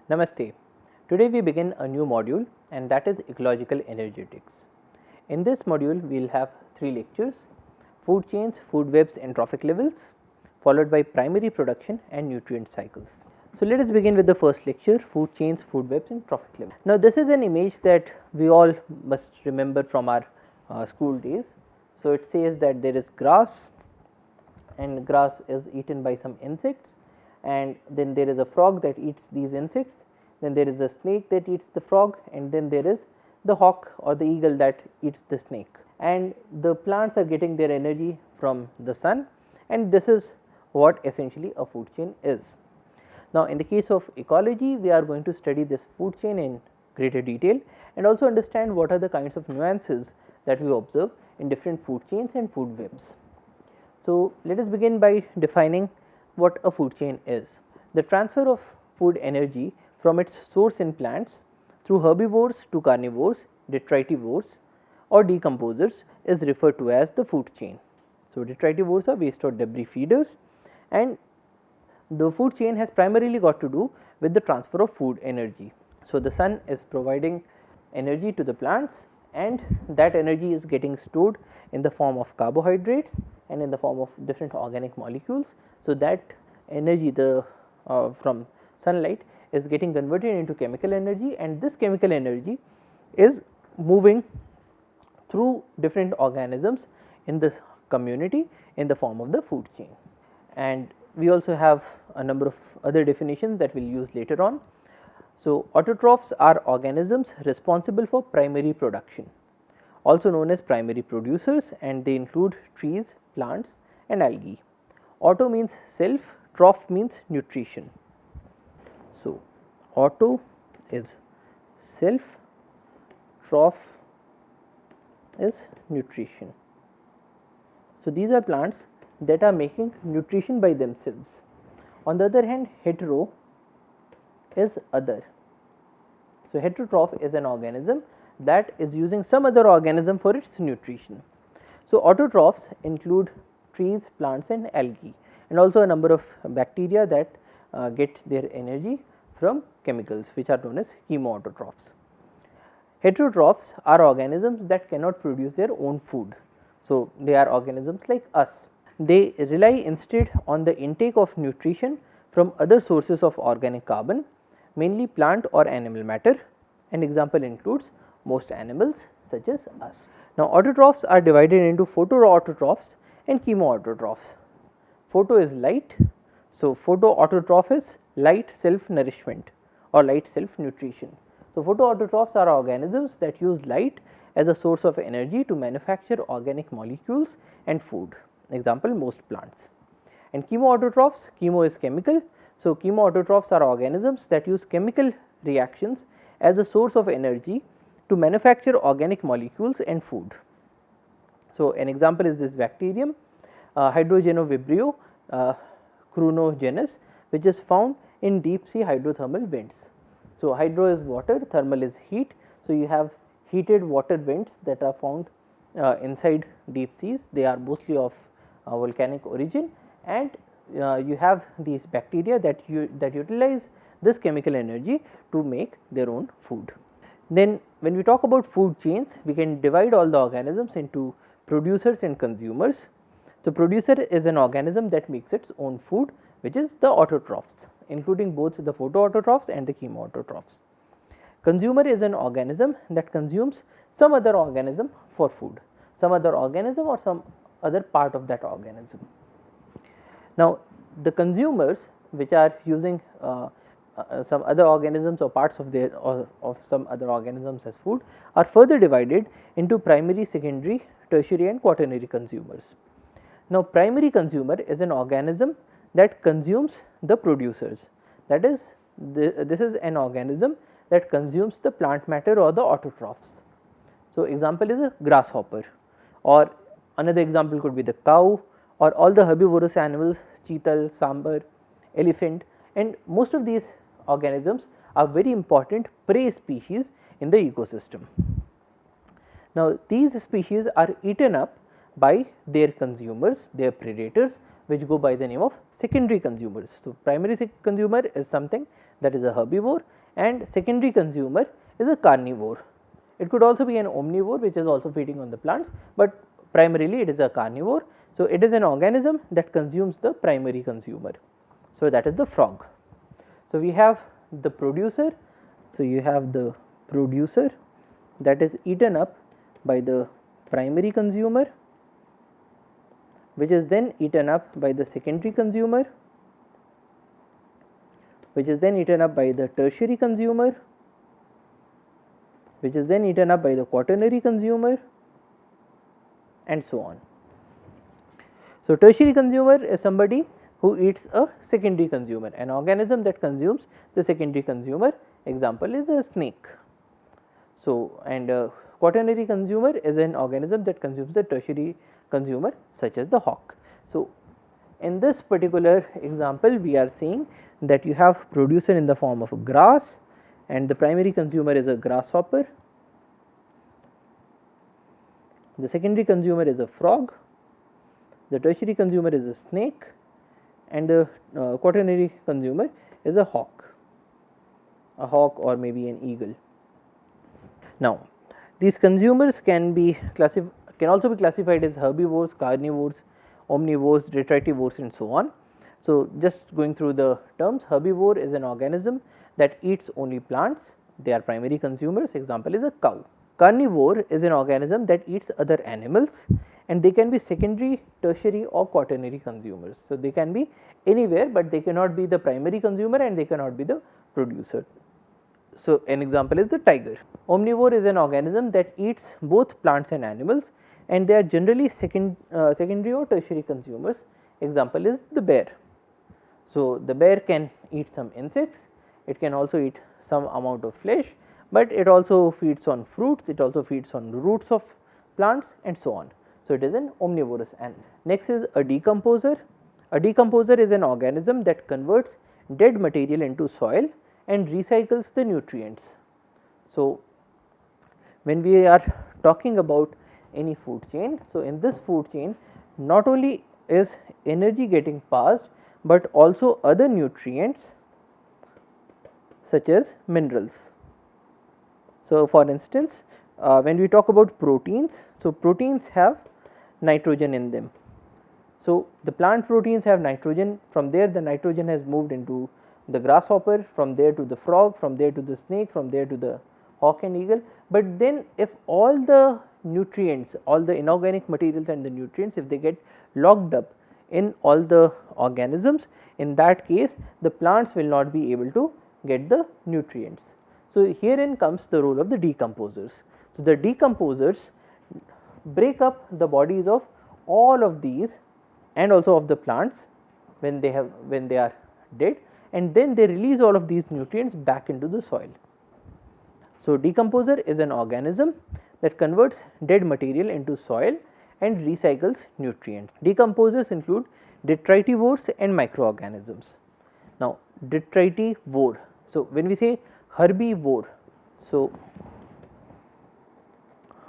Namaste. Today we begin a new module and that is ecological energetics. In this module we will have 3 lectures: food chains, food webs and trophic levels, followed by primary production and nutrient cycles. So, let us begin with the first lecture: food chains, food webs and trophic levels. Now, this is an image that we all must remember from our school days. So, it says that there is grass and grass is eaten by some insects, and then there is a frog that eats these insects, then there is a snake that eats the frog, and then there is the hawk or the eagle that eats the snake, and the plants are getting their energy from the sun, and this is what essentially a food chain is. Now, in the case of ecology, we are going to study this food chain in greater detail and also understand what are the kinds of nuances that we observe in different food chains and food webs. So, let us begin by defining what a food chain is. The transfer of food energy from its source in plants through herbivores to carnivores, detritivores or decomposers is referred to as the food chain. So, detritivores are waste or debris feeders, and the food chain has primarily got to do with the transfer of food energy. So, the sun is providing energy to the plants, and that energy is getting stored in the form of carbohydrates and in the form of different organic molecules. So, that energy from sunlight is getting converted into chemical energy, and this chemical energy is moving through different organisms in this community in the form of the food chain. And we also have a number of other definitions that we will use later on. So, autotrophs are organisms responsible for primary production, also known as primary producers, and they include trees, plants and algae. Auto means self, troph means nutrition. So, auto is self, troph is nutrition. So, these are plants that are making nutrition by themselves. On the other hand, hetero is other. So, heterotroph is an organism that is using some other organism for its nutrition. So, autotrophs include trees, plants and algae, and also a number of bacteria that get their energy from chemicals, which are known as chemoautotrophs. Heterotrophs are organisms that cannot produce their own food. So, they are organisms like us. They rely instead on the intake of nutrition from other sources of organic carbon, mainly plant or animal matter. An example includes most animals such as us. Now, autotrophs are divided into photoautotrophs and chemoautotrophs. Photo is light. So, photoautotroph is light self nourishment or light self nutrition. So, photoautotrophs are organisms that use light as a source of energy to manufacture organic molecules and food. Example, most plants. And chemoautotrophs, chemo is chemical. So, chemoautotrophs are organisms that use chemical reactions as a source of energy to manufacture organic molecules and food. So, an example is this bacterium Hydrogenovibrio chronogenus, which is found in deep sea hydrothermal vents. So, hydro is water, thermal is heat. So, you have heated water vents that are found inside deep seas. They are mostly of volcanic origin, and you have these bacteria that utilize this chemical energy to make their own food. Then when we talk about food chains, we can divide all the organisms into producers and consumers. So, producer is an organism that makes its own food, which is the autotrophs, including both the photoautotrophs and the chemoautotrophs. Consumer is an organism that consumes some other organism for food, some other organism or some other part of that organism. Now, the consumers which are using some other organisms or parts of their or of some other organisms as food are further divided into primary, secondary, tertiary and quaternary consumers. Now, primary consumer is an organism that consumes the producers, that is this is an organism that consumes the plant matter or the autotrophs. So, example is a grasshopper, or another example could be the cow or all the herbivorous animals, cheetal, sambar, elephant, and most of these organisms are very important prey species in the ecosystem. Now, these species are eaten up by their consumers, their predators, which go by the name of secondary consumers. So, primary consumer is something that is a herbivore, and secondary consumer is a carnivore. It could also be an omnivore which is also feeding on the plants, but primarily it is a carnivore. So, it is an organism that consumes the primary consumer. So, that is the frog. So, we have the producer. So, you have the producer that is eaten up by the primary consumer, which is then eaten up by the secondary consumer, which is then eaten up by the tertiary consumer, which is then eaten up by the quaternary consumer, and so on. So, tertiary consumer is somebody who eats a secondary consumer, an organism that consumes the secondary consumer. Example is a snake. So, and quaternary consumer is an organism that consumes the tertiary consumer, such as the hawk. So, in this particular example we are seeing that you have producer in the form of a grass, and the primary consumer is a grasshopper, the secondary consumer is a frog, the tertiary consumer is a snake, and the quaternary consumer is a hawk or maybe an eagle. Now, these consumers can also be classified as herbivores, carnivores, omnivores, detritivores, and so on. So, just going through the terms, herbivore is an organism that eats only plants, they are primary consumers, example is a cow. Carnivore is an organism that eats other animals, and they can be secondary, tertiary or quaternary consumers. So, they can be anywhere, but they cannot be the primary consumer and they cannot be the producer. So, an example is the tiger. Omnivore is an organism that eats both plants and animals, and they are generally secondary or tertiary consumers. Example is the bear. So, the bear can eat some insects, it can also eat some amount of flesh, but it also feeds on fruits, it also feeds on roots of plants, and so on. So, it is an omnivorous animal. Next is a decomposer. A decomposer is an organism that converts dead material into soil and recycles the nutrients. So, when we are talking about any food chain, so in this food chain not only is energy getting passed, but also other nutrients such as minerals. So, for instance, when we talk about proteins, so proteins have nitrogen in them. So, the plant proteins have nitrogen, from there the nitrogen has moved into the grasshopper, from there to the frog, from there to the snake, from there to the hawk and eagle. But then if all the nutrients, all the inorganic materials and the nutrients, if they get locked up in all the organisms, in that case the plants will not be able to get the nutrients. So, herein comes the role of the decomposers. So, the decomposers break up the bodies of all of these and also of the plants when they are dead, and then they release all of these nutrients back into the soil. So, decomposer is an organism that converts dead material into soil and recycles nutrients. Decomposers include detritivores and microorganisms. Now, detritivore. So, when we say herbivore, so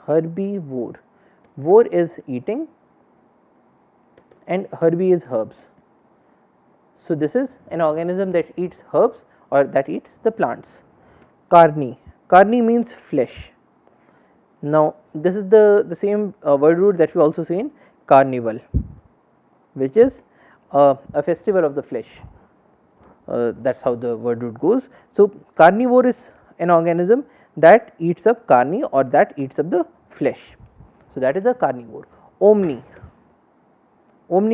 herbivore, vor is eating and herbie is herbs. So, this is an organism that eats herbs or that eats the plants. Carni means flesh. Now, this is the same word root that we also see in carnival, which is a festival of the flesh. That is how the word root goes. So, carnivore is an organism that eats up carne or that eats up the flesh. So, that is a carnivore. Omni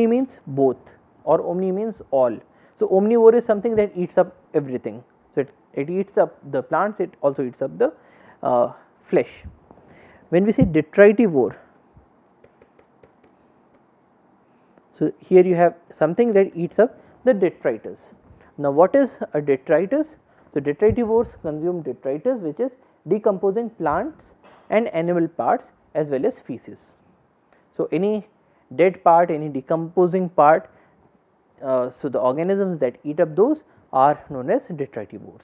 means both or omni means all. So, omnivore is something that eats up everything. So, it eats up the plants, it also eats up the flesh. When we say detritivore, so here you have something that eats up the detritus. Now, what is a detritus? So, detritivores consume detritus, which is decomposing plants and animal parts as well as feces. So, any dead part, any decomposing part, so the organisms that eat up those are known as detritivores.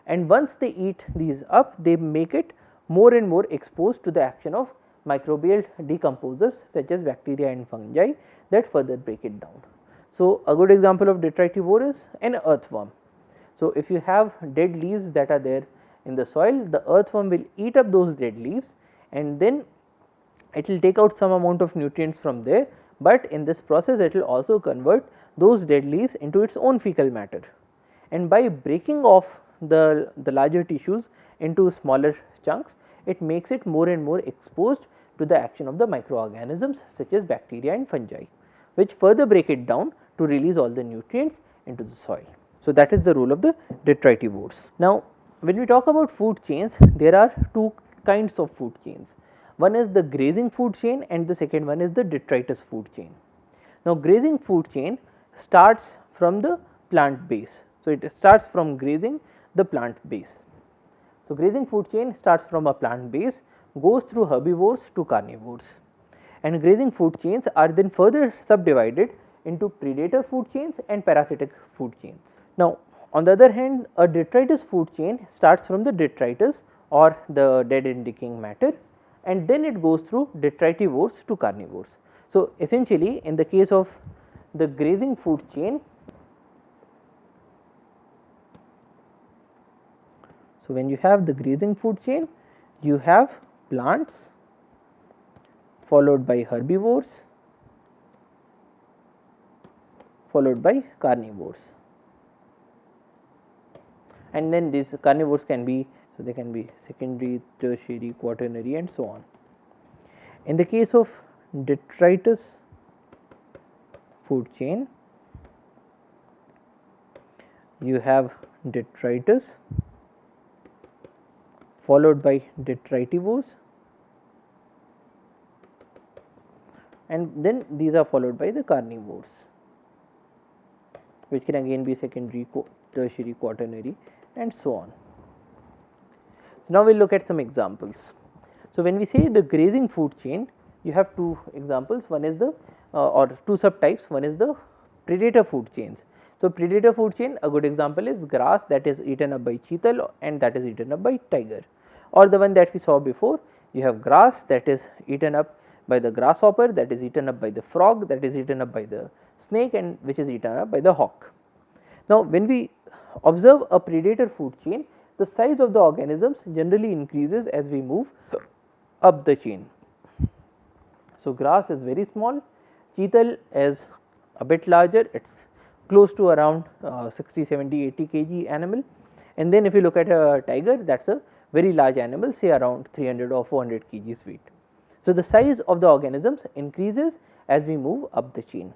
And once they eat these up, they make it more and more exposed to the action of microbial decomposers such as bacteria and fungi that further break it down. So, a good example of detritivore is an earthworm. So, if you have dead leaves that are there in the soil, the earthworm will eat up those dead leaves and then it will take out some amount of nutrients from there, but in this process it will also convert those dead leaves into its own fecal matter. And by breaking off the larger tissues into smaller chunks, it makes it more and more exposed to the action of the microorganisms such as bacteria and fungi, which further break it down to release all the nutrients into the soil. So, that is the role of the detritivores. Now, when we talk about food chains, there are two kinds of food chains. One is the grazing food chain and the second one is the detritus food chain. Now, grazing food chain starts from the plant base. So, it starts from grazing the plant base. So, grazing food chain starts from a plant base, goes through herbivores to carnivores, and grazing food chains are then further subdivided into predator food chains and parasitic food chains. Now, on the other hand, a detritus food chain starts from the detritus or the dead and decaying matter, and then it goes through detritivores to carnivores. So, essentially in the case of the grazing food chain, so when you have the grazing food chain, you have plants followed by herbivores followed by carnivores, and then these carnivores can be, so they can be secondary, tertiary, quaternary and so on. In the case of detritus food chain, you have detritus followed by detritivores, and then these are followed by the carnivores, which can again be secondary, tertiary, quaternary and so on. So, now we will look at some examples. So, when we say the grazing food chain, you have two examples, one is the or two subtypes, one is the predator food chains. So, predator food chain, a good example is grass that is eaten up by cheetal and that is eaten up by tiger, or the one that we saw before, you have grass that is eaten up by the grasshopper, that is eaten up by the frog, that is eaten up by the snake, and which is eaten up by the hawk. Now, when we observe a predator food chain, the size of the organisms generally increases as we move up the chain. So, grass is very small, cheetal is a bit larger, it is close to around 60, 70, 80 kg animal, and then if you look at a tiger, that is a very large animal, say around 300 or 400 kg weight. So, the size of the organisms increases as we move up the chain.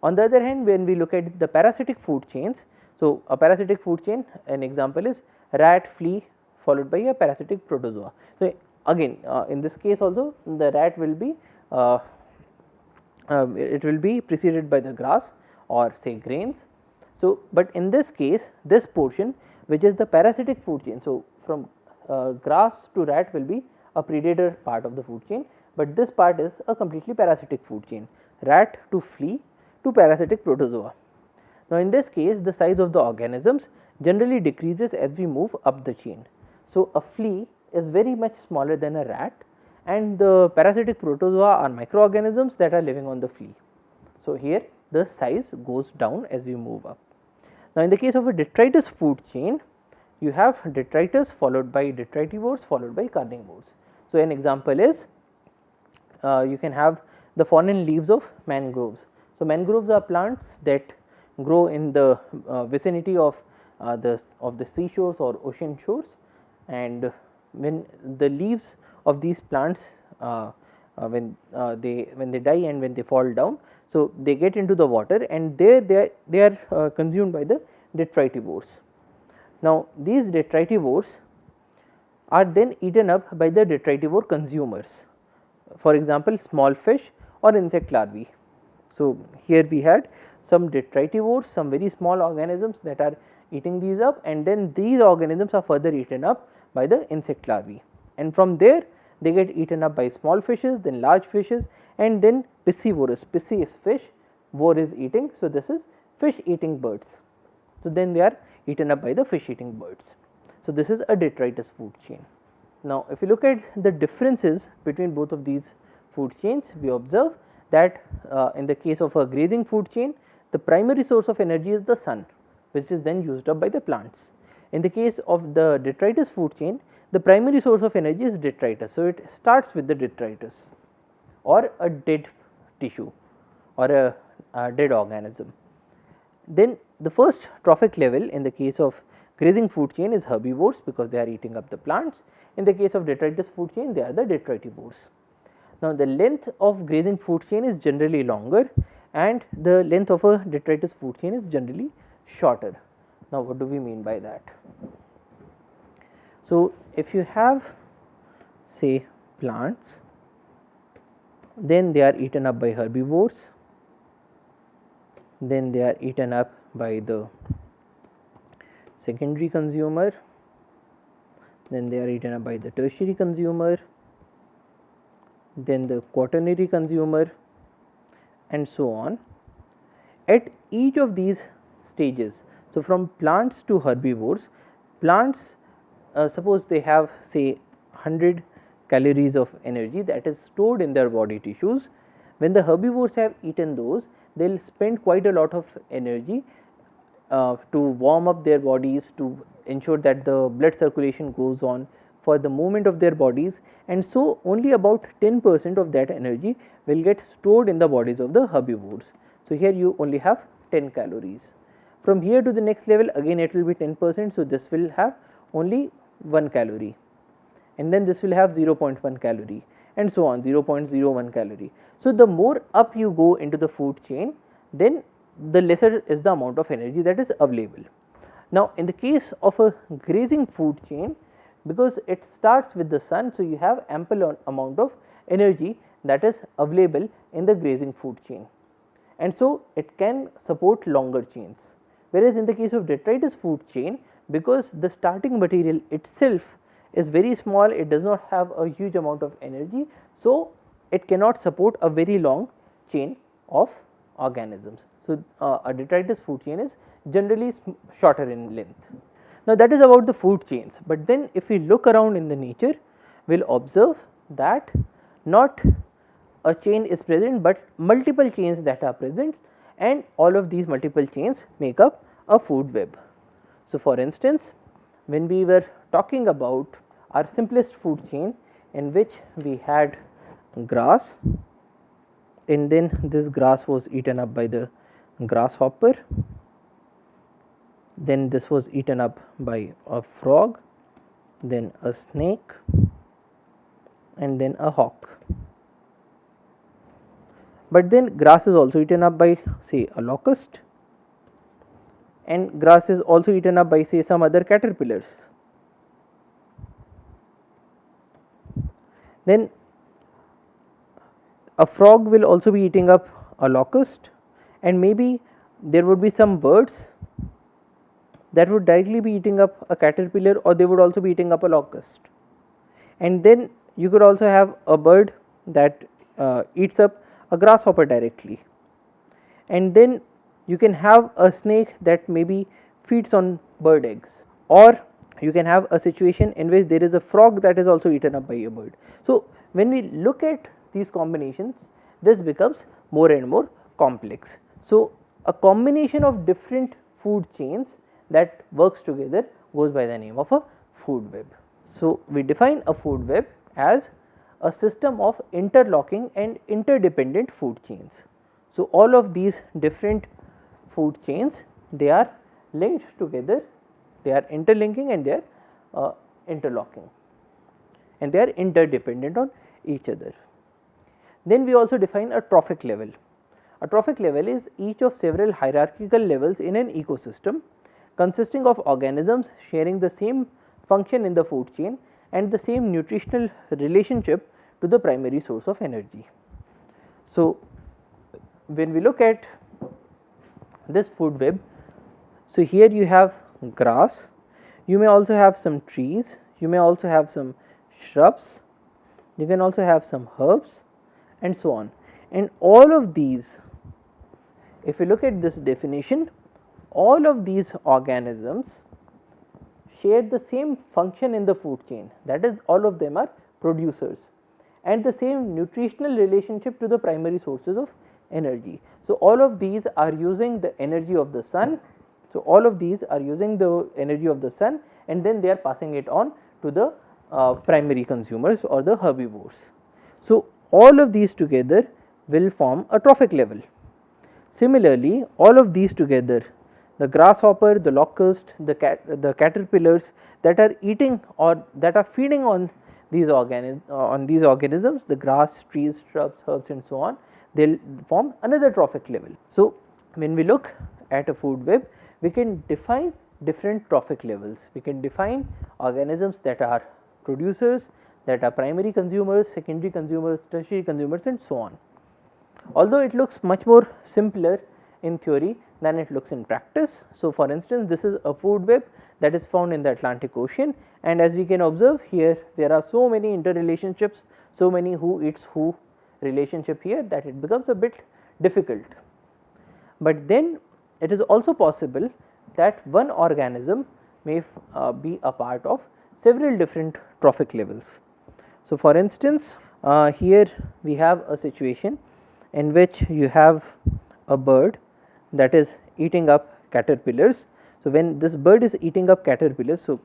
On the other hand, when we look at the parasitic food chains, so a parasitic food chain, an example is rat, flea followed by a parasitic protozoa. So, again in this case also the rat will be it will be preceded by the grass or say grains. So, but in this case, this portion which is the parasitic food chain, so from grass to rat will be a predator part of the food chain, but this part is a completely parasitic food chain, rat to flea to parasitic protozoa. Now, in this case, the size of the organisms generally decreases as we move up the chain. So, a flea is very much smaller than a rat, and the parasitic protozoa are microorganisms that are living on the flea. So, here the size goes down as we move up. Now, in the case of a detritus food chain, you have detritus followed by detritivores followed by carnivores. So, an example is you can have the fallen leaves of mangroves. So, mangroves are plants that grow in the vicinity of the seashores or ocean shores, and when the leaves of these plants when they die and when they fall down, so they get into the water and there they are consumed by the detritivores. Now, these detritivores are then eaten up by the detritivore consumers, for example small fish or insect larvae. So, here we had some detritivores, some very small organisms that are eating these up, and then these organisms are further eaten up by the insect larvae, and from there they get eaten up by small fishes, then large fishes, and then piscivorous. Pisci is fish, vor is eating, so this is fish eating birds. So, then they are eaten up by the fish eating birds. So, this is a detritus food chain. Now, if you look at the differences between both of these food chains, we observe that in the case of a grazing food chain, the primary source of energy is the sun. which is then used up by the plants. In the case of the detritus food chain, the primary source of energy is detritus. So, it starts with the detritus or a dead tissue or a dead organism. Then the first trophic level in the case of grazing food chain is herbivores, because they are eating up the plants. In the case of detritus food chain, they are the detritivores. Now, the length of grazing food chain is generally longer and the length of a detritus food chain is generally shorter. Now, what do we mean by that? So, if you have say plants, then they are eaten up by herbivores, then they are eaten up by the secondary consumer, then they are eaten up by the tertiary consumer, then the quaternary consumer, and so on. At each of these stages, so from plants to herbivores, plants suppose they have say 100 calories of energy that is stored in their body tissues. When the herbivores have eaten those, they will spend quite a lot of energy to warm up their bodies, to ensure that the blood circulation goes on, for the movement of their bodies, and so only about 10% of that energy will get stored in the bodies of the herbivores. So, here you only have 10 calories. From here to the next level, again it will be 10%. So, this will have only 1 calorie, and then this will have 0.1 calorie, and so on, 0.01 calorie. So, the more up you go into the food chain, then the lesser is the amount of energy that is available. Now, in the case of a grazing food chain, because it starts with the sun, so you have ample amount of energy that is available in the grazing food chain, and so it can support longer chains. Whereas, in the case of detritus food chain, because the starting material itself is very small, it does not have a huge amount of energy, so it cannot support a very long chain of organisms. So, a detritus food chain is generally shorter in length. Now, that is about the food chains, but then if we look around in the nature, we will observe that not a chain is present, but multiple chains that are present, and all of these multiple chains make up a food web. So, for instance, when we were talking about our simplest food chain, in which we had grass, and then this grass was eaten up by the grasshopper, then this was eaten up by a frog, then a snake, and then a hawk. But then grass is also eaten up by say a locust, and grass is also eaten up by say some other caterpillars. Then a frog will also be eating up a locust, and maybe there would be some birds that would directly be eating up a caterpillar, or they would also be eating up a locust. And then you could also have a bird that eats up a grasshopper directly, and then you can have a snake that maybe feeds on bird eggs, or you can have a situation in which there is a frog that is also eaten up by a bird. So, when we look at these combinations, this becomes more and more complex. So, a combination of different food chains that works together goes by the name of a food web. So, we define a food web as a system of interlocking and interdependent food chains. So, all of these different food chains, they are linked together, they are interlinking, and they are interlocking, and they are interdependent on each other. Then we also define a trophic level. A trophic level is each of several hierarchical levels in an ecosystem consisting of organisms sharing the same function in the food chain and the same nutritional relationship to the primary source of energy. So, when we look at this food web, so here you have grass, you may also have some trees, you may also have some shrubs, you can also have some herbs, and so on. And all of these, if we look at this definition, all of these organisms share the same function in the food chain, that is, all of them are producers, and the same nutritional relationship to the primary sources of energy. So, all of these are using the energy of the sun. So, all of these are using the energy of the sun and then they are passing it on to the primary consumers or the herbivores. So, all of these together will form a trophic level. Similarly, all of these together, the grasshopper, the locust, the caterpillars that are eating or that are feeding on these organisms, the grass, trees, shrubs, herbs and so on, they will form another trophic level. So, when we look at a food web, we can define different trophic levels. We can define organisms that are producers, that are primary consumers, secondary consumers, tertiary consumers and so on. Although it looks much more simpler in theory than it looks in practice. So, for instance, this is a food web that is found in the Atlantic Ocean, and as we can observe here, there are so many interrelationships, so many who eats who relationship here, that it becomes a bit difficult. But then it is also possible that one organism may be a part of several different trophic levels. So, for instance, here we have a situation in which you have a bird that is eating up caterpillars. So, when this bird is eating up caterpillars, so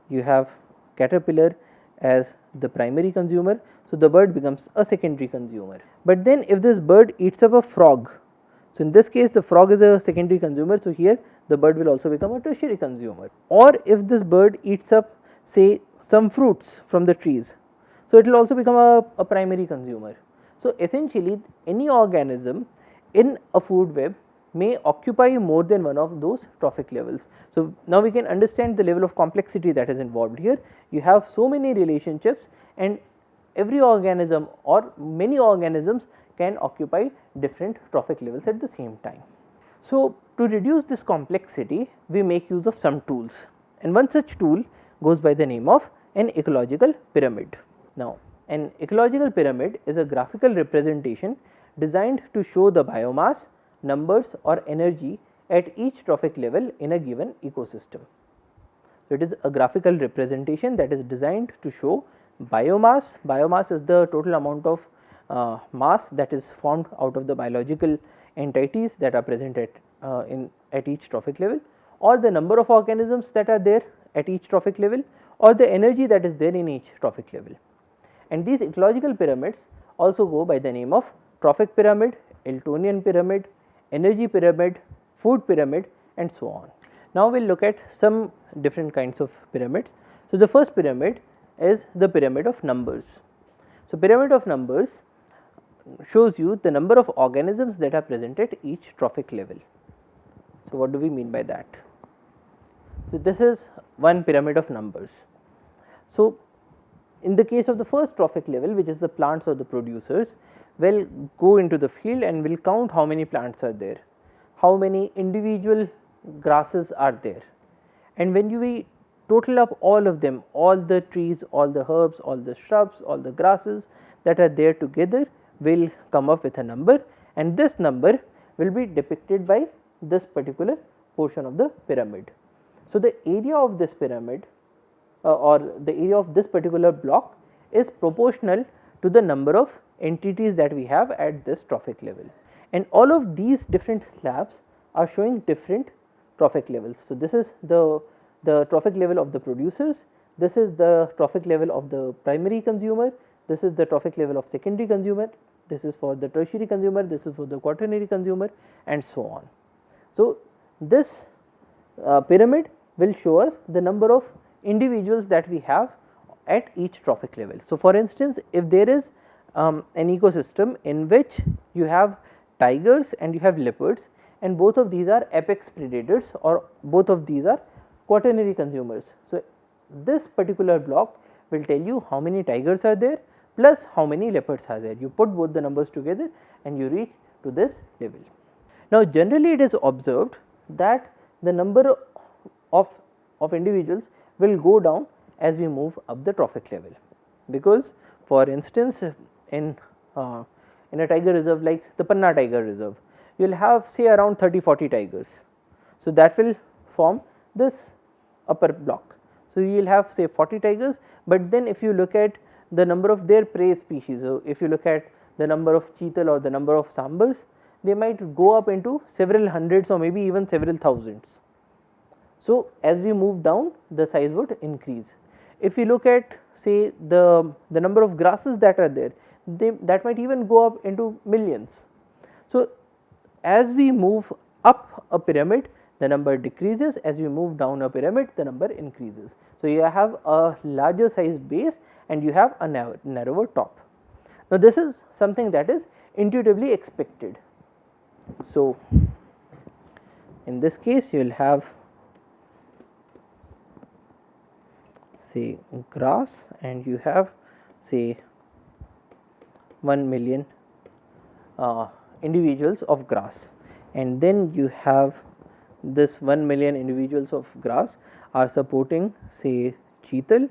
you have caterpillar as the primary consumer. So, the bird becomes a secondary consumer. But then if this bird eats up a frog, so in this case the frog is a secondary consumer. So, here the bird will also become a tertiary consumer. Or if this bird eats up say some fruits from the trees, so it will also become a primary consumer. So, essentially any organism in a food web may occupy more than one of those trophic levels. So, now we can understand the level of complexity that is involved here. You have so many relationships and every organism or many organisms can occupy different trophic levels at the same time. So, to reduce this complexity, we make use of some tools, and one such tool goes by the name of an ecological pyramid. Now, an ecological pyramid is a graphical representation designed to show the biomass, numbers or energy at each trophic level in a given ecosystem. So, it is a graphical representation that is designed to show biomass. Biomass is the total amount of mass that is formed out of the biological entities that are present at each trophic level, or the number of organisms that are there at each trophic level, or the energy that is there in each trophic level. And these ecological pyramids also go by the name of trophic pyramid, Eltonian pyramid, energy pyramid, food pyramid and so on. Now, we will look at some different kinds of pyramids. So, the first pyramid is the pyramid of numbers. So, pyramid of numbers shows you the number of organisms that are present at each trophic level. So, what do we mean by that? So, this is one pyramid of numbers. So, in the case of the first trophic level, which is the plants or the producers, will go into the field and will count how many plants are there, how many individual grasses are there, and when we total up all of them, all the trees, all the herbs, all the shrubs, all the grasses that are there together will come up with a number, and this number will be depicted by this particular portion of the pyramid. So, the area of this pyramid or the area of this particular block is proportional to the number of entities that we have at this trophic level, and all of these different slabs are showing different trophic levels. So, this is the trophic level of the producers, this is the trophic level of the primary consumer, this is the trophic level of secondary consumer, this is for the tertiary consumer, this is for the quaternary consumer and so on. So, this pyramid will show us the number of individuals that we have at each trophic level. So, for instance, if there is an ecosystem in which you have tigers and you have leopards, and both of these are apex predators or both of these are quaternary consumers. So, this particular block will tell you how many tigers are there plus how many leopards are there. You put both the numbers together and you reach to this level. Now, generally it is observed that the number of individuals will go down as we move up the trophic level, because for instance, in a tiger reserve like the Panna Tiger Reserve, you will have say around 30-40 tigers. So, that will form this upper block. So, you will have say 40 tigers, but then if you look at the number of their prey species, so if you look at the number of cheetal or the number of sambars, they might go up into several hundreds or maybe even several thousands. So, as we move down, the size would increase. If we look at say the number of grasses that are there, that might even go up into millions. So, as we move up a pyramid, the number decreases. As we move down a pyramid, the number increases. So, you have a larger size base and you have a narrower top. Now, this is something that is intuitively expected. So, in this case you will have say grass and you have say 1,000,000 individuals of grass, and then you have this 1,000,000 individuals of grass are supporting say cheetal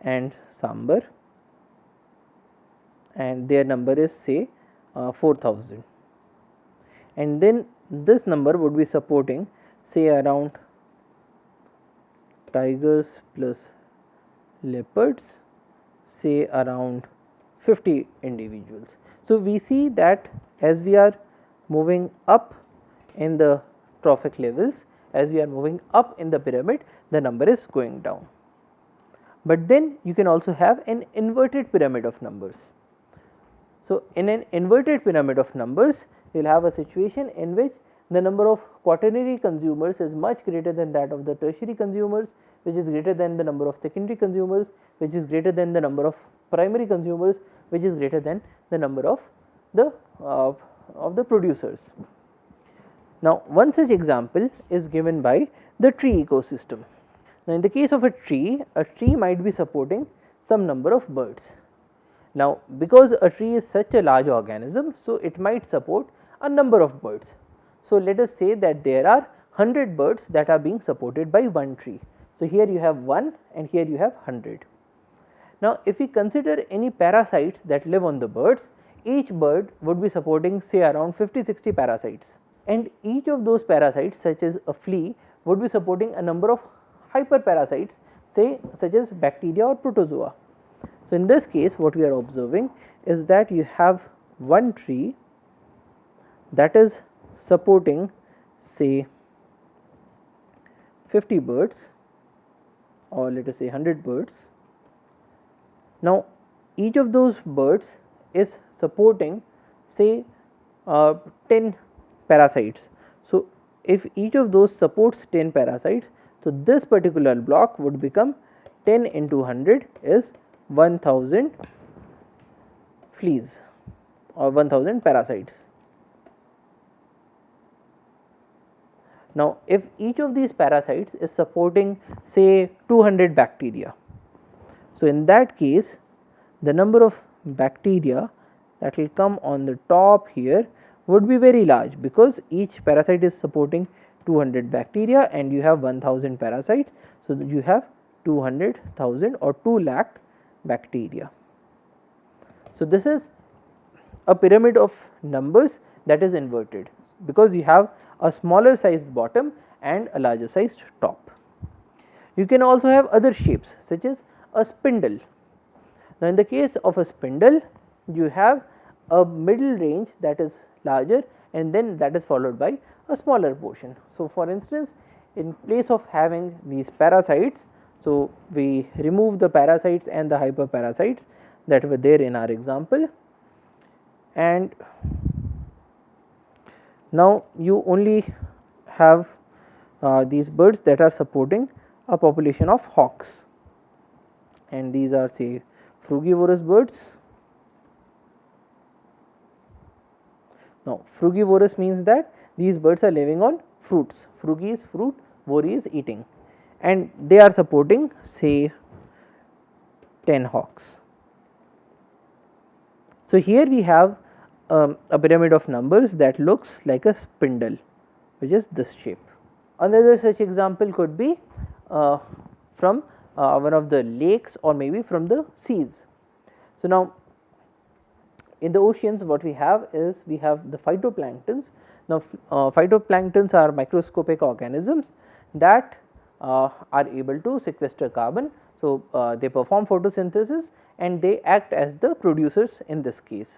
and sambar, and their number is say 4,000, and then this number would be supporting say around tigers plus leopards, say around 50 individuals. So, we see that as we are moving up in the trophic levels, as we are moving up in the pyramid, the number is going down. But then you can also have an inverted pyramid of numbers. So, in an inverted pyramid of numbers, you will have a situation in which the number of quaternary consumers is much greater than that of the tertiary consumers, which is greater than the number of secondary consumers, which is greater than the number of primary consumers, which is greater than the number of the producers. Now, one such example is given by the tree ecosystem. Now, in the case of a tree might be supporting some number of birds. Now, because a tree is such a large organism, so it might support a number of birds. So, let us say that there are 100 birds that are being supported by one tree. So, here you have 1 and here you have 100. Now, if we consider any parasites that live on the birds, each bird would be supporting say around 50-60 parasites, and each of those parasites such as a flea would be supporting a number of hyperparasites say such as bacteria or protozoa. So, in this case what we are observing is that you have one tree that is supporting say 50 birds, or let us say 100 birds. Now, each of those birds is supporting say 10 parasites. So, if each of those supports 10 parasites, so this particular block would become 10 into 100 is 1000 fleas or 1000 parasites. Now, if each of these parasites is supporting say 200 bacteria, so in that case the number of bacteria that will come on the top here would be very large, because each parasite is supporting 200 bacteria and you have 1000 parasites. So, you have 200,000 or 2 lakh bacteria. So, this is a pyramid of numbers that is inverted, because you have a smaller sized bottom and a larger sized top. You can also have other shapes such as a spindle. Now, in the case of a spindle, you have a middle range that is larger and then that is followed by a smaller portion. So, for instance, in place of having these parasites, so we remove the parasites and the hyperparasites that were there in our example, and now you only have these birds that are supporting a population of hawks, and these are say frugivorous birds. Now, frugivorous means that these birds are living on fruits. Frugi is fruit, vori is eating, and they are supporting say 10 hawks. So, here we have a pyramid of numbers that looks like a spindle, which is this shape. Another such example could be from one of the lakes or maybe from the seas. So, now in the oceans what we have is we have the phytoplanktons. Now, phytoplanktons are microscopic organisms that are able to sequester carbon. So, they perform photosynthesis and they act as the producers in this case.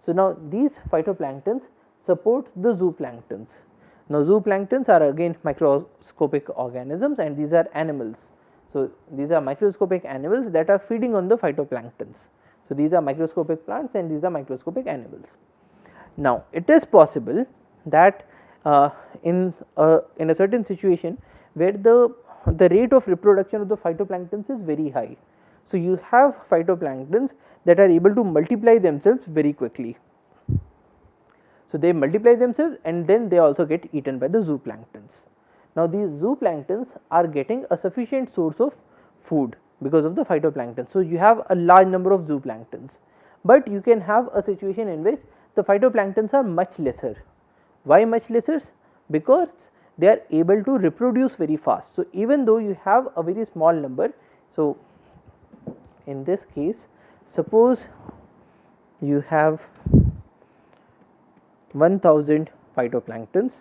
So, now these phytoplanktons support the zooplanktons. Now, zooplanktons are again microscopic organisms and these are animals. So, these are microscopic animals that are feeding on the phytoplanktons. So, these are microscopic plants and these are microscopic animals. Now, it is possible that in a certain situation where the rate of reproduction of the phytoplanktons is very high. So, you have phytoplanktons that are able to multiply themselves very quickly. So, they multiply themselves and then they also get eaten by the zooplanktons. Now, these zooplanktons are getting a sufficient source of food because of the phytoplankton. So, you have a large number of zooplanktons, but you can have a situation in which the phytoplanktons are much lesser. Why much lesser? Because they are able to reproduce very fast. So, even though you have a very small number, so in this case suppose you have 1000 phytoplanktons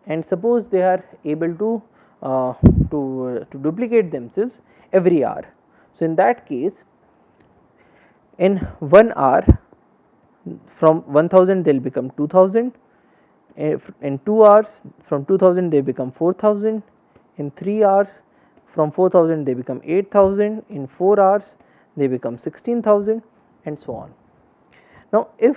and suppose they are able to duplicate themselves every hour. So, in that case in 1 hour from 1000 they will become 2000, in 2 hours from 2000 they become 4000, in 3 hours from 4000 they become 8000, in 4 hours they become 16,000 and so on. Now, if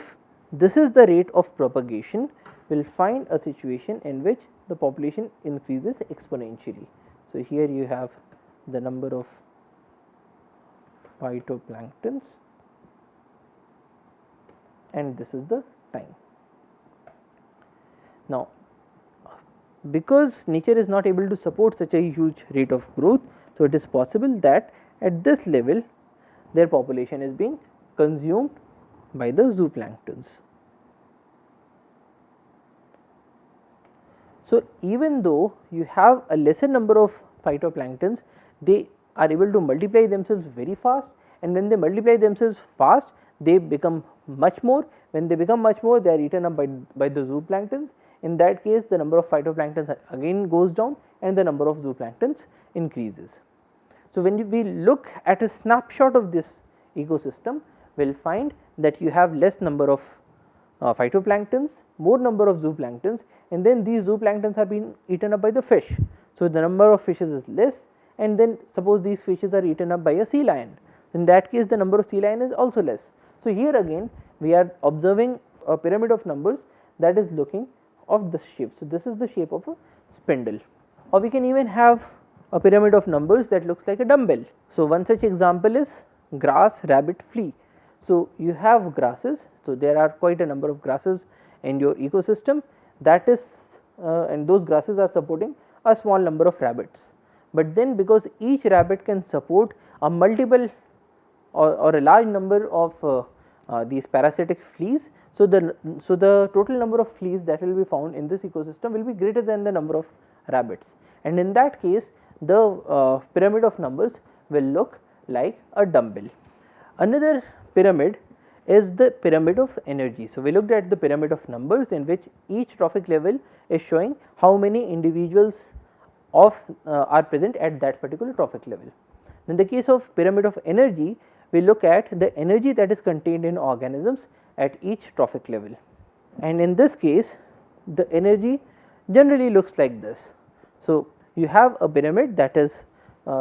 this is the rate of propagation, we will find a situation in which the population increases exponentially. So, here you have the number of phytoplanktons and this is the time. Now, because nature is not able to support such a huge rate of growth, so it is possible that at this level their population is being consumed by the zooplanktons. So, even though you have a lesser number of phytoplanktons, they are able to multiply themselves very fast, and when they multiply themselves fast they become much more. When they become much more, they are eaten up by the zooplanktons. In that case the number of phytoplanktons again goes down and the number of zooplanktons increases. So, when we look at a snapshot of this ecosystem, we will find that you have less number of phytoplanktons, more number of zooplanktons, and then these zooplanktons are being eaten up by the fish. So, the number of fishes is less, and then suppose these fishes are eaten up by a sea lion, in that case the number of sea lion is also less. So, here again we are observing a pyramid of numbers that is looking of this shape. So, this is the shape of a spindle, or we can even have a pyramid of numbers that looks like a dumbbell. So, one such example is grass, rabbit, flea. So, you have grasses. So, there are quite a number of grasses in your ecosystem, that is and those grasses are supporting a small number of rabbits, but then because each rabbit can support a multiple or a large number of these parasitic fleas. So, the total number of fleas that will be found in this ecosystem will be greater than the number of rabbits, and in that case the pyramid of numbers will look like a dumbbell. Another pyramid is the pyramid of energy. So, we looked at the pyramid of numbers in which each trophic level is showing how many individuals are present at that particular trophic level. In the case of pyramid of energy, we look at the energy that is contained in organisms at each trophic level, and in this case the energy generally looks like this. So, you have a pyramid that is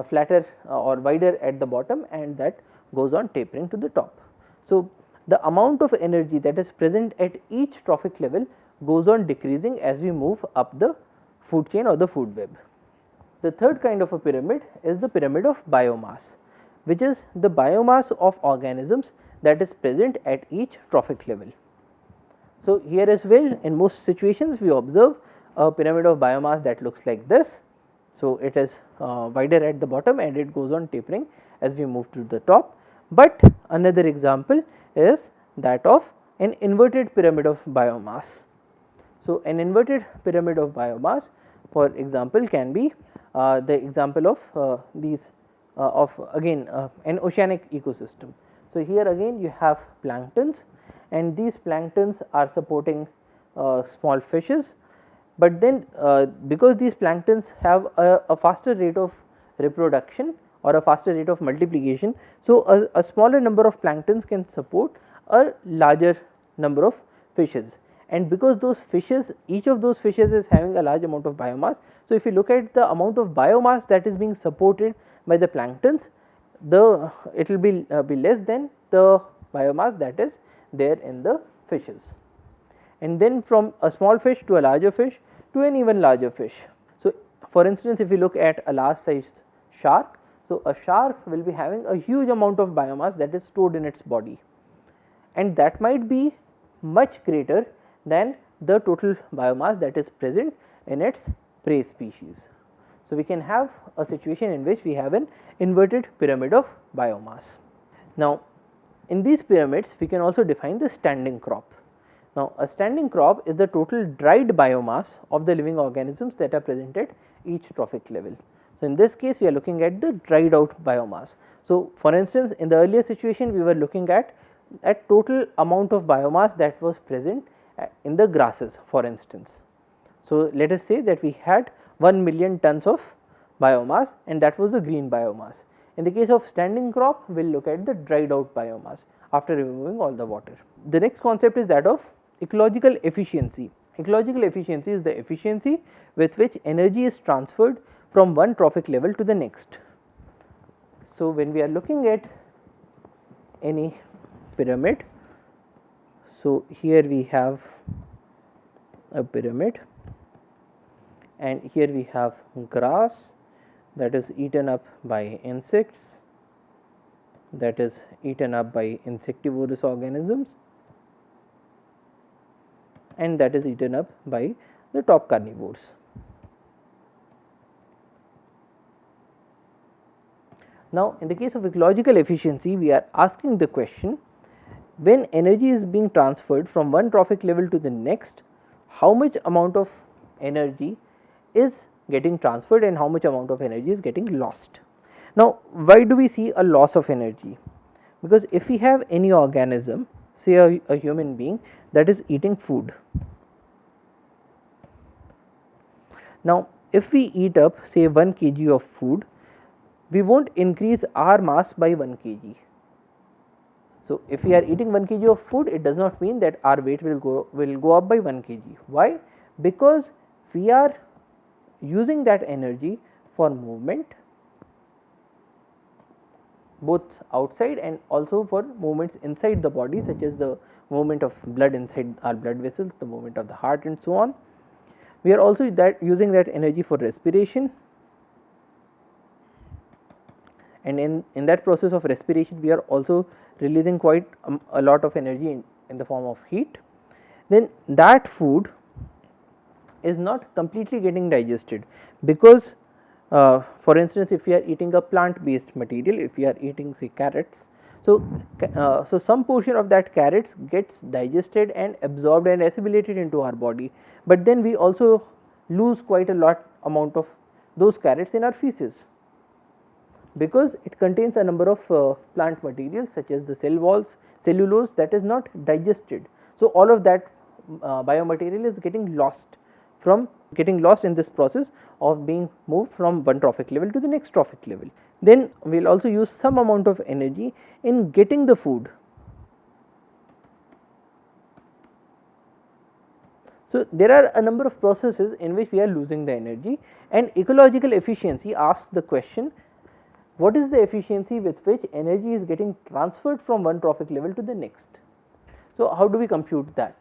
flatter or wider at the bottom and that goes on tapering to the top. So, the amount of energy that is present at each trophic level goes on decreasing as we move up the food chain or the food web. The third kind of a pyramid is the pyramid of biomass, which is the biomass of organisms that is present at each trophic level. So, here as well in most situations we observe a pyramid of biomass that looks like this. So, it is wider at the bottom and it goes on tapering as we move to the top, but another example is that of an inverted pyramid of biomass. So, an inverted pyramid of biomass, for example, can be the example of these of again an oceanic ecosystem. So, here again you have planktons and these planktons are supporting small fishes, but then because these planktons have a faster rate of reproduction or a faster rate of multiplication. So, a smaller number of planktons can support a larger number of fishes, and because those fishes, each of those fishes is having a large amount of biomass. So, if you look at the amount of biomass that is being supported by the planktons, it will be less than the biomass that is there in the fishes. And then from a small fish to a larger fish to an even larger fish. So, for instance, if you look at a large sized shark, so a shark will be having a huge amount of biomass that is stored in its body, and that might be much greater than the total biomass that is present in its prey species. So, we can have a situation in which we have an inverted pyramid of biomass. Now, in these pyramids we can also define the standing crop. Now, a standing crop is the total dried biomass of the living organisms that are present at each trophic level. So, in this case we are looking at the dried out biomass. So, for instance, in the earlier situation we were looking at total amount of biomass that was present in the grasses, for instance. So, let us say that we had 1,000,000 tons of biomass, and that was the green biomass. In the case of standing crop, we will look at the dried out biomass after removing all the water. The next concept is that of ecological efficiency. Ecological efficiency is the efficiency with which energy is transferred from one trophic level to the next. So, when we are looking at any pyramid, so here we have a pyramid, and here we have grass that is eaten up by insects, that is eaten up by insectivorous organisms, and that is eaten up by the top carnivores. Now, in the case of ecological efficiency, we are asking the question, when energy is being transferred from one trophic level to the next, how much amount of energy is getting transferred and how much amount of energy is getting lost. Now, why do we see a loss of energy? Because if we have any organism, say a human being that is eating food. Now, if we eat up say 1 kg of food, we will not increase our mass by 1 kg. So, if we are eating 1 kg of food, it does not mean that our weight will go up by 1 kg. Why? Because we are using that energy for movement, both outside and also for movements inside the body, such as the movement of blood inside our blood vessels, the movement of the heart, and so on. We are also using that energy for respiration, and in that process of respiration we are also releasing quite a lot of energy in the form of heat. Then that food is not completely getting digested, because for instance, if we are eating a plant based material, if we are eating say carrots, so some portion of that carrots gets digested and absorbed and assimilated into our body, but then we also lose quite a lot amount of those carrots in our feces, because it contains a number of plant materials such as the cell walls, cellulose, that is not digested. So, all of that biomaterial is getting lost in this process of being moved from one trophic level to the next trophic level. Then we will also use some amount of energy in getting the food. So, there are a number of processes in which we are losing the energy, and ecological efficiency asks the question, what is the efficiency with which energy is getting transferred from one trophic level to the next. So, how do we compute that?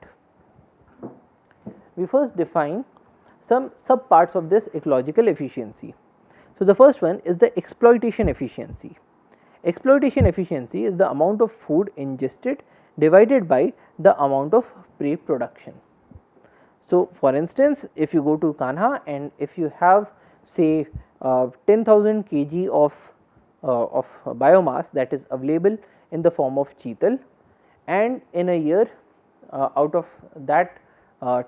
We first define some sub parts of this ecological efficiency. So, the first one is the exploitation efficiency. Exploitation efficiency is the amount of food ingested divided by the amount of prey production. So, for instance, if you go to Kanha and if you have say 10,000 kg of biomass that is available in the form of cheetal, and in a year out of that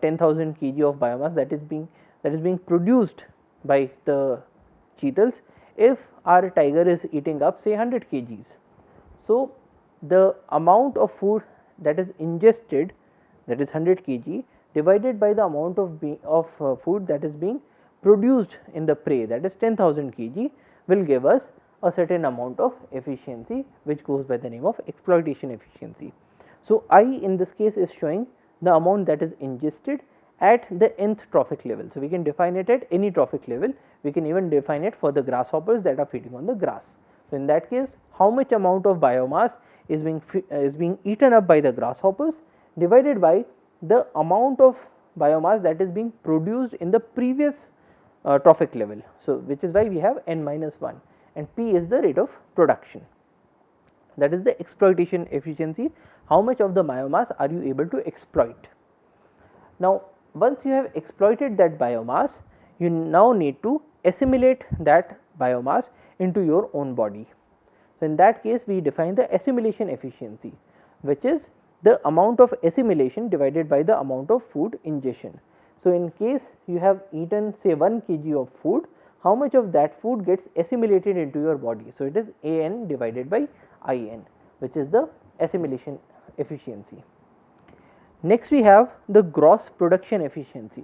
10,000 kg of biomass that is being produced by the cheetals, if our tiger is eating up say 100 kgs. So, the amount of food that is ingested, that is 100 kg, divided by the amount of food that is being produced in the prey, that is 10,000 kg, will give us a certain amount of efficiency which goes by the name of exploitation efficiency. So, I in this case is showing the amount that is ingested at the nth trophic level. So, we can define it at any trophic level, we can even define it for the grasshoppers that are feeding on the grass. So, in that case, how much amount of biomass is being eaten up by the grasshoppers divided by the amount of biomass that is being produced in the previous trophic level. So, which is why we have n minus 1 and P is the rate of production, that is the exploitation efficiency, how much of the biomass are you able to exploit. Now, once you have exploited that biomass, you now need to assimilate that biomass into your own body. So, in that case we define the assimilation efficiency, which is the amount of assimilation divided by the amount of food ingestion. So, in case you have eaten say 1 kg of food, how much of that food gets assimilated into your body. So, it is AN divided by IN, which is the assimilation efficiency. Next we have the gross production efficiency.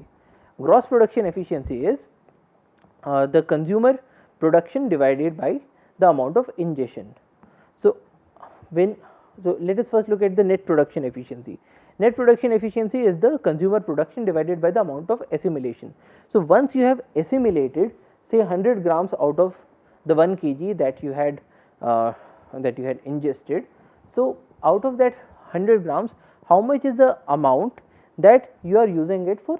Gross production efficiency is the consumer production divided by the amount of ingestion. So, let us first look at the net production efficiency. Net production efficiency is the consumer production divided by the amount of assimilation. So, once you have assimilated say 100 grams out of the 1 kg that you had ingested. So, out of that 100 grams, how much is the amount that you are using it for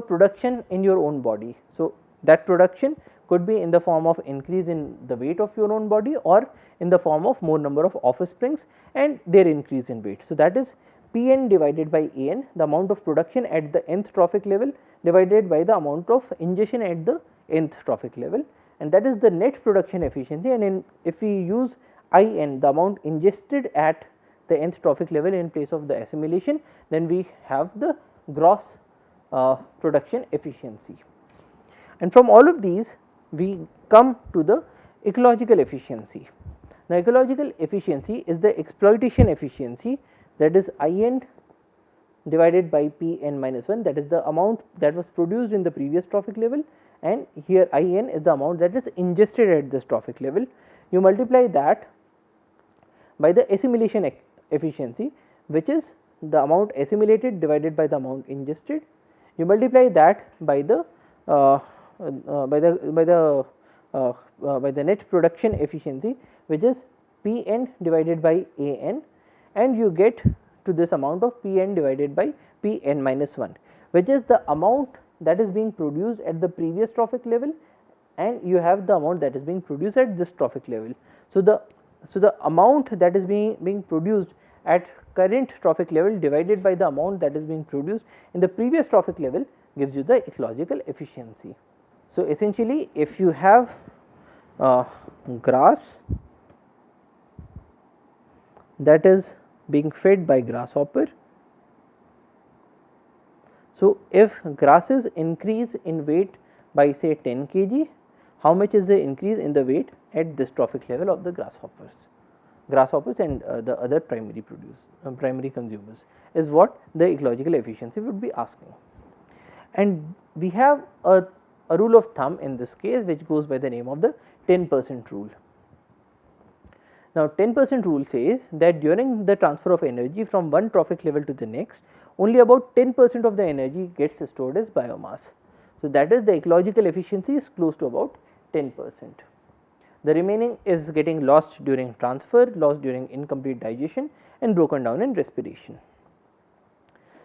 production in your own body. So, that production could be in the form of increase in the weight of your own body or in the form of more number of offsprings and their increase in weight. So, that is Pn divided by An, the amount of production at the nth trophic level divided by the amount of ingestion at the nth trophic level, and that is the net production efficiency. And if we use In, the amount ingested at the nth trophic level in place of the assimilation, then we have the gross production efficiency. And from all of these we come to the ecological efficiency. Now, ecological efficiency is the exploitation efficiency, that is In divided by Pn minus 1, that is the amount that was produced in the previous trophic level, and here In is the amount that is ingested at this trophic level. You multiply that by the assimilation efficiency, which is the amount assimilated divided by the amount ingested. You multiply that by the net production efficiency, which is Pn divided by An, and you get to this amount of Pn divided by Pn minus 1, which is the amount that is being produced at the previous trophic level, and you have the amount that is being produced at this trophic level. So, the amount that is being produced at current trophic level divided by the amount that is being produced in the previous trophic level gives you the ecological efficiency. So, essentially if you have grass that is being fed by grasshopper, so if grasses increase in weight by say 10 kg, how much is the increase in the weight at this trophic level of the grasshoppers and the other primary consumers is what the ecological efficiency would be asking. And we have a rule of thumb in this case which goes by the name of the 10% rule. Now, 10% rule says that during the transfer of energy from one trophic level to the next, only about 10% of the energy gets stored as biomass. So, that is the ecological efficiency is close to about 10%. The remaining is getting lost during transfer, lost during incomplete digestion and broken down in respiration.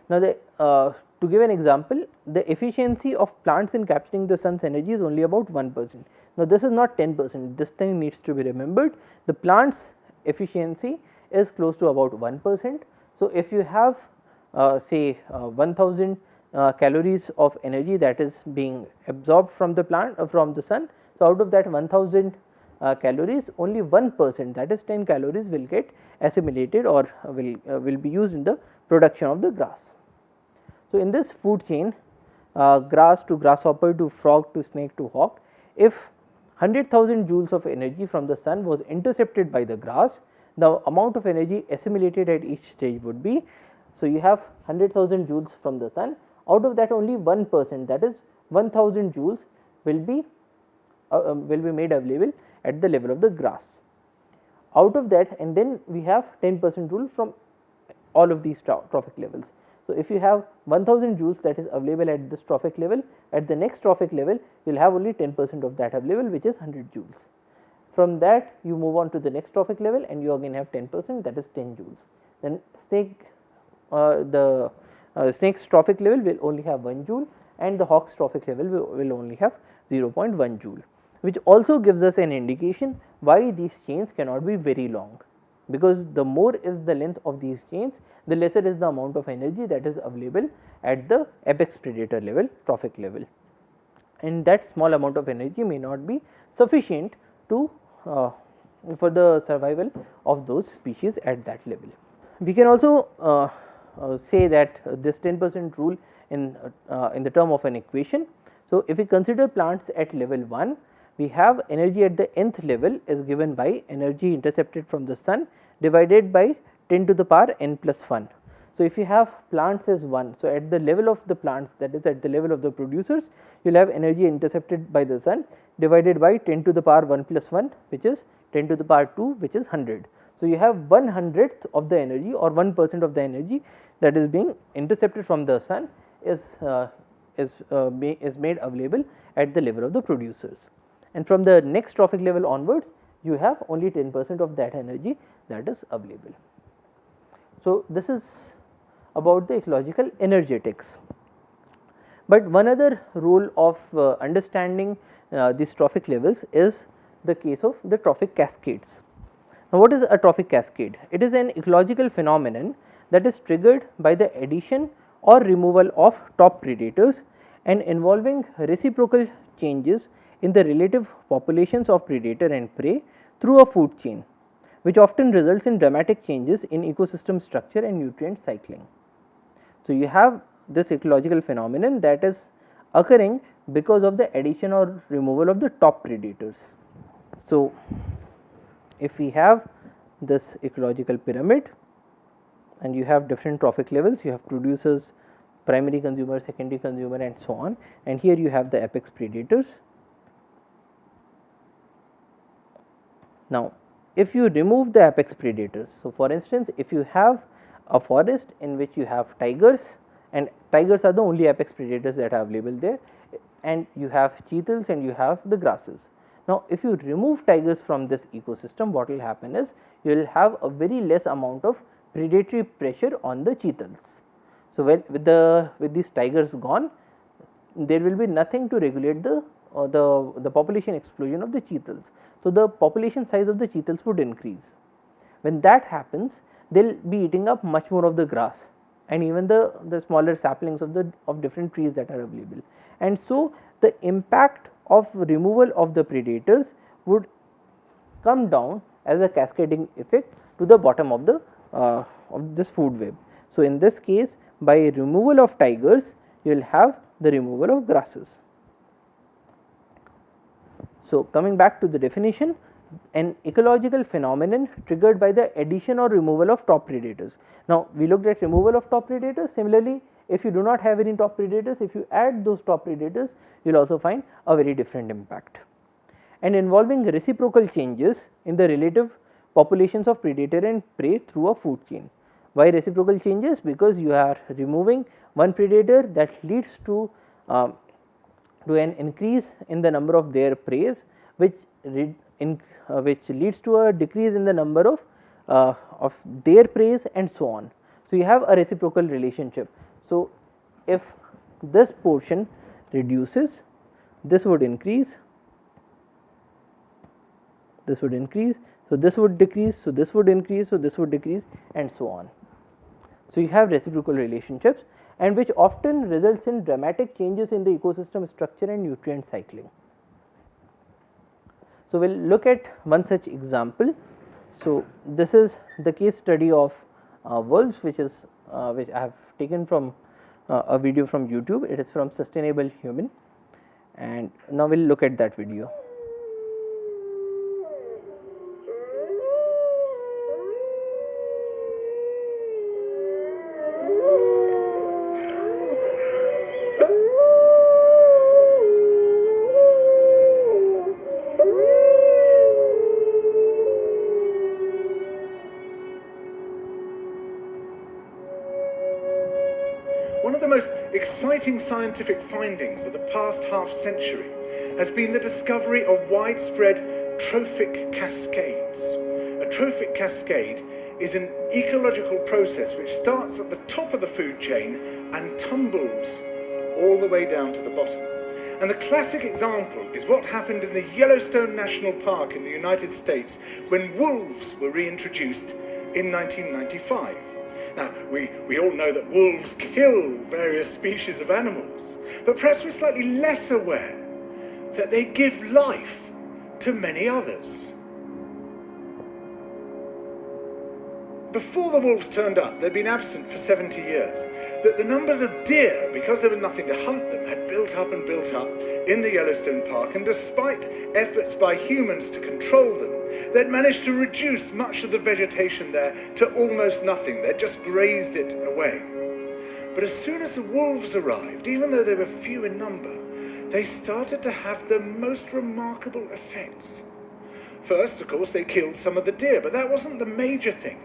Now, to give an example, the efficiency of plants in capturing the sun's energy is only about 1%. Now, this is not 10%, this thing needs to be remembered. The plant's efficiency is close to about 1%. So, if you have say 1000 calories of energy that is being absorbed from the plant from the sun, so out of that 1000 calories, only 1%, that is 10 calories will get assimilated or will be used in the production of the grass. So, in this food chain, grass to grasshopper to frog to snake to hawk, if 100,000 joules of energy from the sun was intercepted by the grass, the amount of energy assimilated at each stage would be, so you have 100,000 joules from the sun, out of that only 1%, that is 1000 joules will be made available at the level of the grass. Out of that, and then we have 10% rule from all of these trophic levels. So, if you have 1000 joules that is available at this trophic level, at the next trophic level you will have only 10% of that available, which is 100 joules. From that you move on to the next trophic level and you again have 10%, that is 10 joules. Then snake's trophic level will only have 1 joule and the hawk's trophic level will only have 0.1 joule, which also gives us an indication why these chains cannot be very long, because the more is the length of these chains, the lesser is the amount of energy that is available at the apex predator level, trophic level, and that small amount of energy may not be sufficient to for the survival of those species at that level. We can also say that this 10% rule in the term of an equation. So, if we consider plants at level 1, we have energy at the nth level is given by energy intercepted from the sun divided by 10 to the power n plus 1. So, if you have plants as 1, so at the level of the plants, that is at the level of the producers, you will have energy intercepted by the sun divided by 10 to the power 1 plus 1, which is 10 to the power 2, which is 100. So, you have 1/100th of the energy or 1% of the energy that is being intercepted from the sun is made available at the level of the producers, and from the next trophic level onwards you have only 10% of that energy that is available. So, this is about the ecological energetics. But one other role of understanding these trophic levels is the case of the trophic cascades. Now, what is a trophic cascade? It is an ecological phenomenon that is triggered by the addition or removal of top predators and involving reciprocal changes in the relative populations of predator and prey through a food chain, which often results in dramatic changes in ecosystem structure and nutrient cycling. So, you have this ecological phenomenon that is occurring because of the addition or removal of the top predators. So, if we have this ecological pyramid and you have different trophic levels, you have producers, primary consumer, secondary consumer, and so on, and here you have the apex predators. Now, if you remove the apex predators, so for instance, if you have a forest in which you have tigers, and tigers are the only apex predators that are available there, and you have cheetahs and you have the grasses. Now, if you remove tigers from this ecosystem, what will happen is you will have a very less amount of predatory pressure on the cheetahs. So, with these tigers gone, there will be nothing to regulate the population explosion of the cheetahs. So, the population size of the cheetahs would increase. When that happens, they will be eating up much more of the grass and even the smaller saplings of different trees that are available. And so, the impact of removal of the predators would come down as a cascading effect to the bottom of this food web. So, in this case, by removal of tigers, you will have the removal of grasses. So, coming back to the definition, an ecological phenomenon triggered by the addition or removal of top predators. Now, we looked at removal of top predators. Similarly, if you do not have any top predators, if you add those top predators, you will also find a very different impact, and involving reciprocal changes in the relative populations of predator and prey through a food chain. Why reciprocal changes? Because you are removing one predator, that leads to an increase in the number of their preys, which leads to a decrease in the number of their preys, and so on. So, you have a reciprocal relationship. So, if this portion reduces, this would increase, this would increase, so this would decrease, so this would increase, so this would decrease, and so on. So, you have reciprocal relationships, and which often results in dramatic changes in the ecosystem structure and nutrient cycling. So, we will look at one such example. So, this is the case study of wolves, which I have taken from a video from YouTube. It is from Sustainable Human, and now we will look at that video. the most exciting scientific findings of the past half century has been the discovery of widespread trophic cascades. A trophic cascade is an ecological process which starts at the top of the food chain and tumbles all the way down to the bottom. And the classic example is what happened in the Yellowstone National Park in the United States when wolves were reintroduced in 1995. Now, we all know that wolves kill various species of animals, but perhaps we're slightly less aware that they give life to many others. Before the wolves turned up, they'd been absent for 70 years, that the numbers of deer, because there was nothing to hunt them, had built up and built up in the Yellowstone Park, and despite efforts by humans to control them, they'd managed to reduce much of the vegetation there to almost nothing. They'd just grazed it away. But as soon as the wolves arrived, even though they were few in number, they started to have the most remarkable effects. First, of course, they killed some of the deer, but that wasn't the major thing.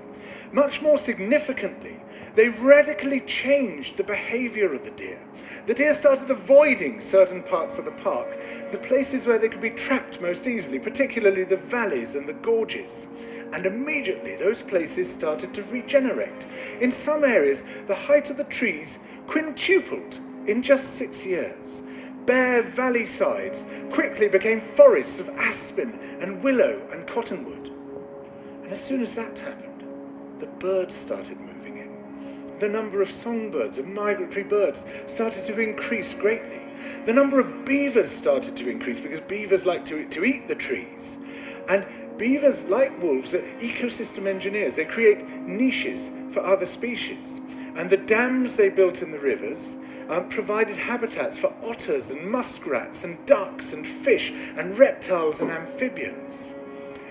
Much more significantly, they radically changed the behavior of the deer. The deer started avoiding certain parts of the park, the places where they could be trapped most easily, particularly the valleys and the gorges. And immediately those places started to regenerate. In some areas, the height of the trees quintupled in just 6 years. Bare valley sides quickly became forests of aspen and willow and cottonwood. And as soon as that happened, the birds started moving in. The number of songbirds, of migratory birds, started to increase greatly. The number of beavers started to increase because beavers like to eat the trees. And beavers, like wolves, are ecosystem engineers. They create niches for other species. And the dams they built in the rivers provided habitats for otters and muskrats and ducks and fish and reptiles and amphibians.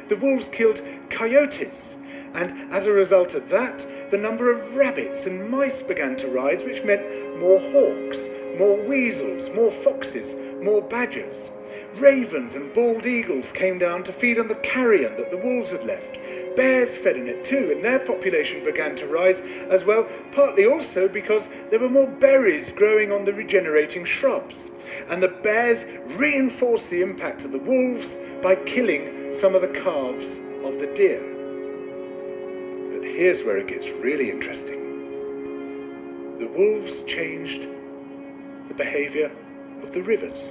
The wolves killed coyotes, and as a result of that, the number of rabbits and mice began to rise, which meant more hawks, more weasels, more foxes, more badgers. Ravens and bald eagles came down to feed on the carrion that the wolves had left. Bears fed on it too, and their population began to rise as well, partly also because there were more berries growing on the regenerating shrubs. And the bears reinforced the impact of the wolves by killing some of the calves of the deer. But here's where it gets really interesting. The wolves changed the behavior of the rivers.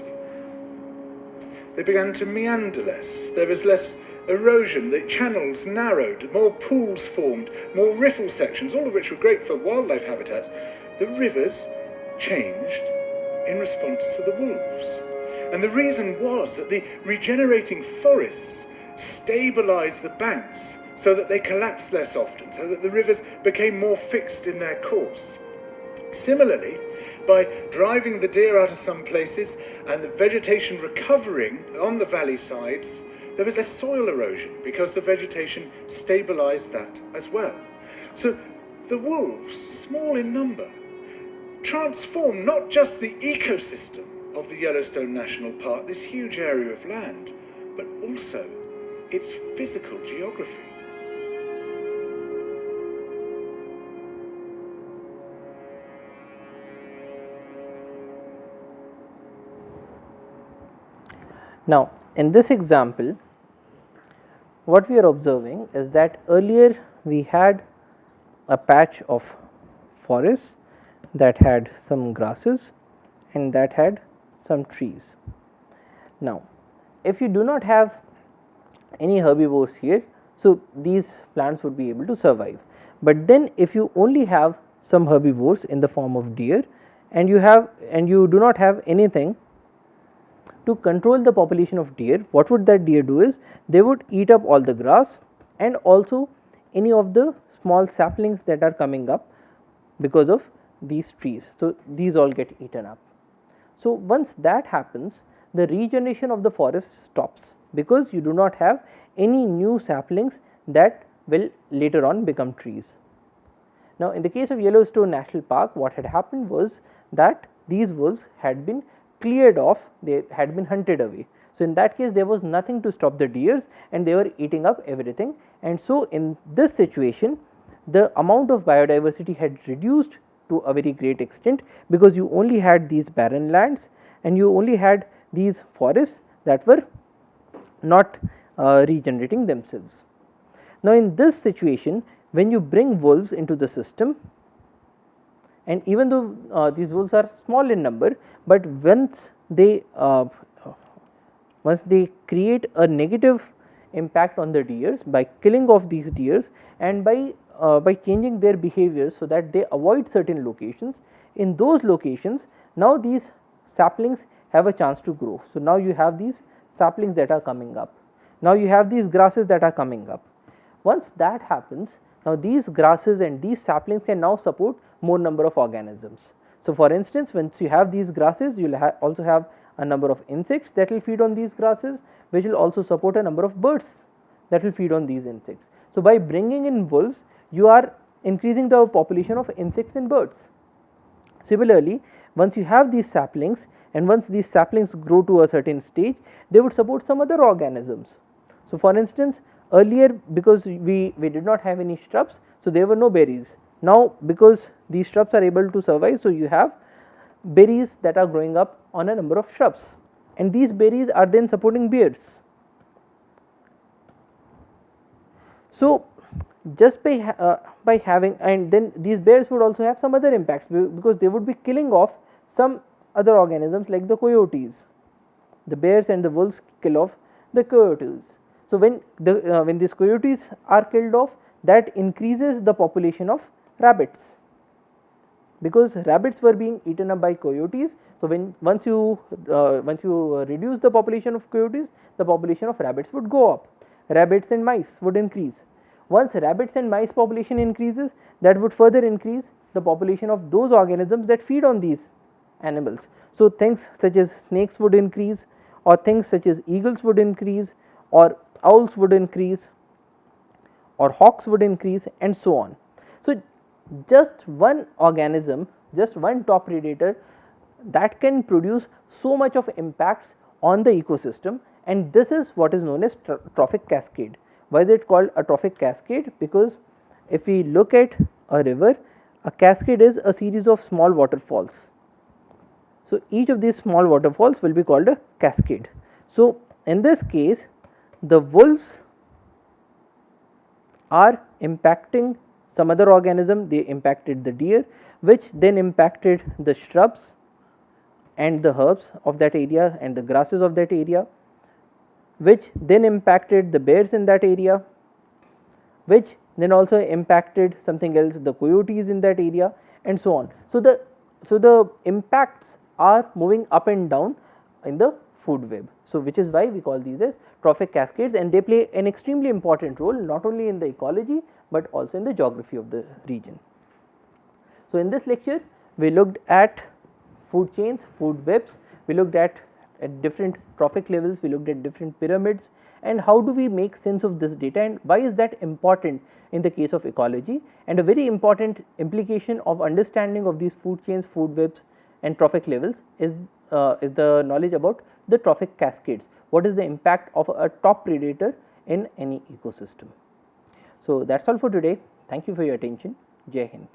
They began to meander less. There was less erosion. The channels narrowed. More pools formed. More riffle sections, all of which were great for wildlife habitats. The rivers changed in response to the wolves. And the reason was that the regenerating forests stabilized the banks so that they collapsed less often, so that the rivers became more fixed in their course. Similarly, by driving the deer out of some places and the vegetation recovering on the valley sides, there was less soil erosion because the vegetation stabilized that as well. So the wolves, small in number, transformed not just the ecosystem of the Yellowstone National Park, this huge area of land, but also its physical geography. Now, in this example, what we are observing is that earlier we had a patch of forest that had some grasses and that had some trees. Now, if you do not have any herbivores here, so these plants would be able to survive. But then if you only have some herbivores in the form of deer and you do not have anything to control the population of deer, what would that deer do is they would eat up all the grass and also any of the small saplings that are coming up because of these trees. So these all get eaten up. So once that happens, the regeneration of the forest stops because you do not have any new saplings that will later on become trees. Now in the case of Yellowstone National Park, what had happened was that these wolves had been cleared off, they had been hunted away. So in that case there was nothing to stop the deers and they were eating up everything, and so in this situation the amount of biodiversity had reduced to a very great extent, because you only had these barren lands and you only had these forests that were not regenerating themselves. Now, in this situation, when you bring wolves into the system, and even though these wolves are small in number, but once they create a negative impact on the deers by killing off these deers and by changing their behaviors so that they avoid certain locations, in those locations now these saplings have a chance to grow. So, now you have these saplings that are coming up, now you have these grasses that are coming up. Once that happens, now these grasses and these saplings can now support more number of organisms. So, for instance, once you have these grasses, you will also have a number of insects that will feed on these grasses, which will also support a number of birds that will feed on these insects. So, by bringing in wolves, you are increasing the population of insects and birds. Similarly, once you have these saplings and once these saplings grow to a certain stage, they would support some other organisms. So, for instance, earlier because we did not have any shrubs, so there were no berries. Now, because these shrubs are able to survive, so you have berries that are growing up on a number of shrubs, and these berries are then supporting bears. So, just by having, and then these bears would also have some other impacts, because they would be killing off some other organisms like the coyotes. The bears and the wolves kill off the coyotes. So, when these coyotes are killed off, that increases the population of rabbits, because rabbits were being eaten up by coyotes. So, once you reduce the population of coyotes, the population of rabbits would go up, rabbits and mice would increase. Once rabbits and mice population increases, that would further increase the population of those organisms that feed on these animals. So, things such as snakes would increase, or things such as eagles would increase, or owls would increase, or hawks would increase, and so on. So, just one organism, just one top predator, that can produce so much of impacts on the ecosystem, and this is what is known as trophic cascade. Why is it called a trophic cascade? Because if we look at a river, a cascade is a series of small waterfalls. So, each of these small waterfalls will be called a cascade. So, in this case, the wolves are impacting some other organism, they impacted the deer, which then impacted the shrubs and the herbs of that area and the grasses of that area, which then impacted the bears in that area, which then also impacted something else, the coyotes in that area, and so on. So, the impacts are moving up and down in the food web. So, which is why we call these as trophic cascades, and they play an extremely important role not only in the ecology, but also in the geography of the region. So, in this lecture we looked at food chains, food webs, we looked at different trophic levels, we looked at different pyramids, and how do we make sense of this data and why is that important in the case of ecology. And a very important implication of understanding of these food chains, food webs and trophic levels is the knowledge about the trophic cascades. What is the impact of a top predator in any ecosystem? So, that is all for today. Thank you for your attention. Jai Hind.